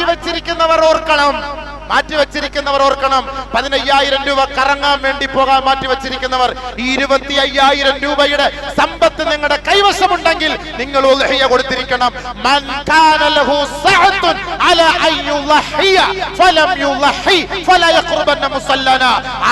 മാറ്റിവെച്ചിരിക്കുന്നവർ ഓർക്കണം, മാറ്റിവെച്ചിരിക്കുന്നവർ ഓർക്കണം. 15,000 രൂപ കറങ്ങാൻ വേണ്ടി പോകാൻ മാറ്റിവെച്ചിരിക്കുന്നവർ, 25,000 രൂപയുടെ സമ്പത്ത് നിങ്ങളുടെ കൈവശമുണ്ടെങ്കിൽ നിങ്ങൾ ഉൽഹിയ കൊടുത്തിരിക്കണം. മൻ കാന ലഹു സഅത്തുൻ അലാ അൻ യുളഹിയ ഫലം യുളഹി ഫലാ യഖ്റബന്ന മുസല്ലന.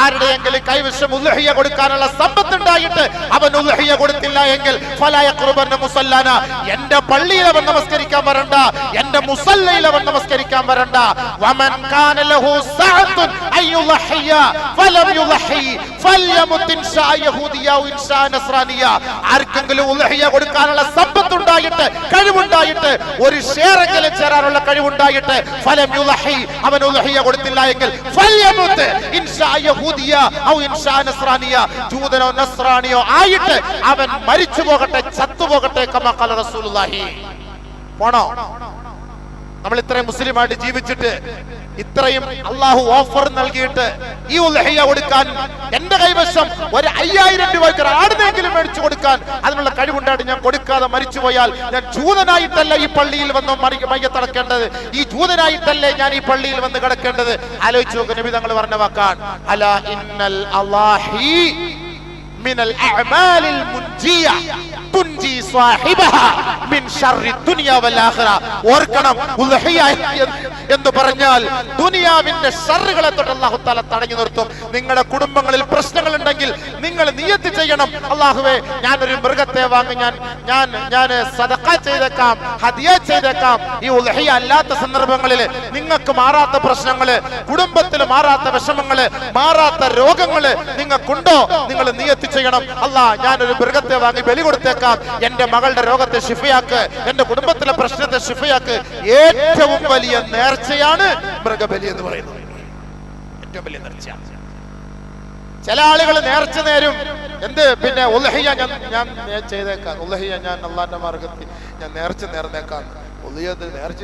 ആരുടെയെങ്കിലും കൈവശം ഉൽഹിയ കൊടുക്കാനുള്ള സമ്പത്ത് ഉണ്ടായിട്ട് അവൻ ഉൽഹിയ കൊടുത്തില്ല എങ്കിൽ ഫലാ യഖ്റബന്ന മുസല്ലന, എന്റെ പള്ളിയിൽ അവൻ നമസ്കരിക്കാൻ വരണ്ട, എന്റെ മുസല്ലയിൽ അവൻ നമസ്കരിക്കാൻ വരണ്ട. വമൻ കാന ലഹു സഅത്തുൻ അൻ യുളഹിയ ഫലം യുളഹി ഫൽയമത് ഇൻഷാ യഹൂദിയ ഔ ഇൻഷാ നസ്രാനിയ. ആർക്കെങ്കിലും ഉൽഹിയ കൊടുക്കാനുള്ള സമ്പത്ത് ഉണ്ടായിട്ട്, കഴിവുണ്ടായിട്ട്, ഒരു ഷെയറെങ്കിലും ചേരാനുള്ള കഴിവുണ്ടായിട്ട് ഫലം യുളഹി, അവൻ ഉൽഹിയ കൊടുത്തില്ല എങ്കിൽ ഫൽയമത് ഇൻഷാ യഹൂദിയ ഔ ഇൻഷാ നസ്രാനിയ, ജൂതനോ നസ്രാനിയോ ആയിട്ട് അവൻ മരിച്ചു പോകട്ടെ, ചത്തുപോകട്ടെ. കമാ ഖാല റസൂലുള്ളാഹി. പോണോ? നമ്മൾ ഇത്രയും മുസ്ലിമായിട്ട് ജീവിച്ചിട്ട്, ഇത്രയും അള്ളാഹു ഓഫർ നൽകിയിട്ട് ഈ ഉൽഹിയ കൊടുക്കാൻ എന്റെ കൈവശം ഒരു 5,000 രൂപയ്ക്ക് ആടിനെങ്കിലും മേടിച്ചു കൊടുക്കാൻ അതിനുള്ള കഴിവുണ്ടായിട്ട് ഞാൻ കൊടുക്കാതെ മരിച്ചുപോയാൽ ഞാൻ ജൂതനായിട്ടല്ല ഈ പള്ളിയിൽ വന്ന് മയ്യത്തടക്കേണ്ടത്, ഈ ജൂതനായിട്ടല്ലേ ഞാൻ ഈ പള്ളിയിൽ വന്ന് കിടക്കേണ്ടത്. ആലോചിച്ചു നോക്ക്, നബി തങ്ങൾ പറഞ്ഞ വാക്കാണ്, അലാ ഇന്നൽ അല്ലാഹി മിനൽ അഅമാലിൽ മുൻജിയ തുൻജി സ്വാഹിബഹ മിൻ ശർരി ദുനിയ വൽ ആഖിറ. ഓർക്കണം, ഉൽഹിയ എന്ന് പറഞ്ഞാൽ ദുനിയാവിന്റെ ഷർറുകളെ തൊട്ട് അല്ലാഹു തആല തടഞ്ഞു നിർത്തും. നിങ്ങളുടെ കുടുംബങ്ങളിൽ പ്രശ്നങ്ങൾ ഉണ്ടെങ്കിൽ നിങ്ങൾ നിയത്ത് ചെയ്യണം, അല്ലാഹുവേ ഞാനൊരു മൃഗത്തെ വാങ്ങി ഞാൻ സദഖ ചെയ്തേക്കാം, ഹദിയ ചെയ്തേക്കാം. ഈ ഉൽഹിയ അല്ലാത്ത സന്ദർഭങ്ങളിൽ നിങ്ങൾക്ക് മാറാത്ത പ്രശ്നങ്ങള്, കുടുംബത്തിൽ മാറാത്ത വിഷമങ്ങള്, മാറാത്ത രോഗങ്ങള് നിങ്ങൾക്കുണ്ടോ, നിങ്ങൾ നിയത്ത് ചെയ്യണം, അല്ലാ ഞാനൊരു മൃഗത്തെ വാങ്ങി ബലി കൊടുത്തേക്കാം, എന്റെ മകളുടെ രോഗത്തെ ശിഫയാക്ക്, എന്റെ കുടുംബത്തിലെ പ്രശ്നത്തെ ശിഫയാക്ക്. ഏറ്റവും വലിയ നേർച്ചയാണ് മൃഗബലി എന്ന് പറയുന്നത്, ഏറ്റവും വലിയ നേർച്ചയാണ്. ചില ആളുകൾ നേർച്ച നേരും, എന്ത് പിന്നെ ഉൽഹിയ ഞാൻ ചെയ്തേക്കാം, ഉൽഹിയ ഞാൻ അള്ളാന്റെ മാർഗത്തിൽ ഞാൻ നേർച്ച നേർന്നേക്കാം. നേർച്ച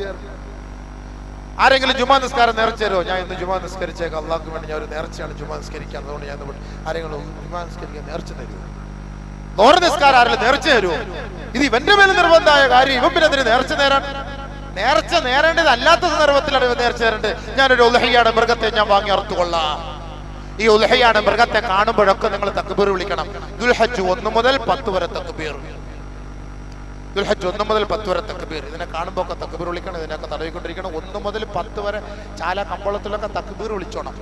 ആരെങ്കിലും ജുമാ നിസ്കാരം നേർച്ച തരുമോ? ഞാൻ ഇന്ന് ജുമാ നിസ്കരിച്ചേക്കാം, അള്ളാഹ്ക്ക് വേണ്ടി ഞാൻ ഒരു നേർച്ചയാണ് ജുമാ നിസ്കരിക്കാൻ, അതുകൊണ്ട് ഞാൻ ആരെങ്കിലും ജുമാ നിസ്കരിക്കാൻ നേർച്ച തരുമോ? നോർ നിസ്കാരം ആരെങ്കിലും നേർച്ച തരുമോ? ഇത് ഇവന്റെ മേലെ നിർബന്ധമായ കാര്യം, ഇവൻ പിന്നെ അതിന് നേർച്ച നേരാൻ? നേർച്ച നേരേണ്ടത് അല്ലാത്ത സന്ദർഭത്തിലാണ് ഇവൻ നേർച്ച നേരേണ്ടത്. ഞാനൊരു ഉൽഹിയയുടെ മൃഗത്തെ ഞാൻ വാങ്ങി അറുത്തുകൊള്ളാം. ഈ ഉൽഹിയയുടെ മൃഗത്തെ കാണുമ്പോഴൊക്കെ നിങ്ങൾ തക്ബീർ വിളിക്കണം. ദുൽഹജ്ജ് 1 മുതൽ 10 വരെ തക്ബീർ, ദുൽഹജ്ജ് 1 മുതൽ 10 വരെ തക്ബീർ. ഇതിനെ കാണുമ്പോൾ ഒക്കെ തക്ബീർ വിളിക്കണം, ഇതിനൊക്കെ തടവിക്കൊണ്ടിരിക്കണം. 1 മുതൽ 10 വരെ ചാല കമ്പോളത്തിലൊക്കെ തക്ബീർ വിളിച്ചോണം.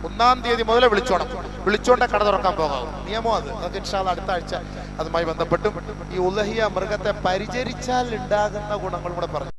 1-ാം തീയതി മുതലേ വിളിച്ചോണം, വിളിച്ചോണ്ടേ കട തുറക്കാൻ പോകാം. നിയമം അത്. അതൊക്കെ ഇൻഷാ അല്ലാഹ് അടുത്ത ആഴ്ച അതുമായി ബന്ധപ്പെട്ടും ഈ ഉൽഹിയ മൃഗത്തെ പരിചരിച്ചാൽ ഉണ്ടാകുന്ന ഗുണങ്ങൾ കൂടെ പറഞ്ഞു.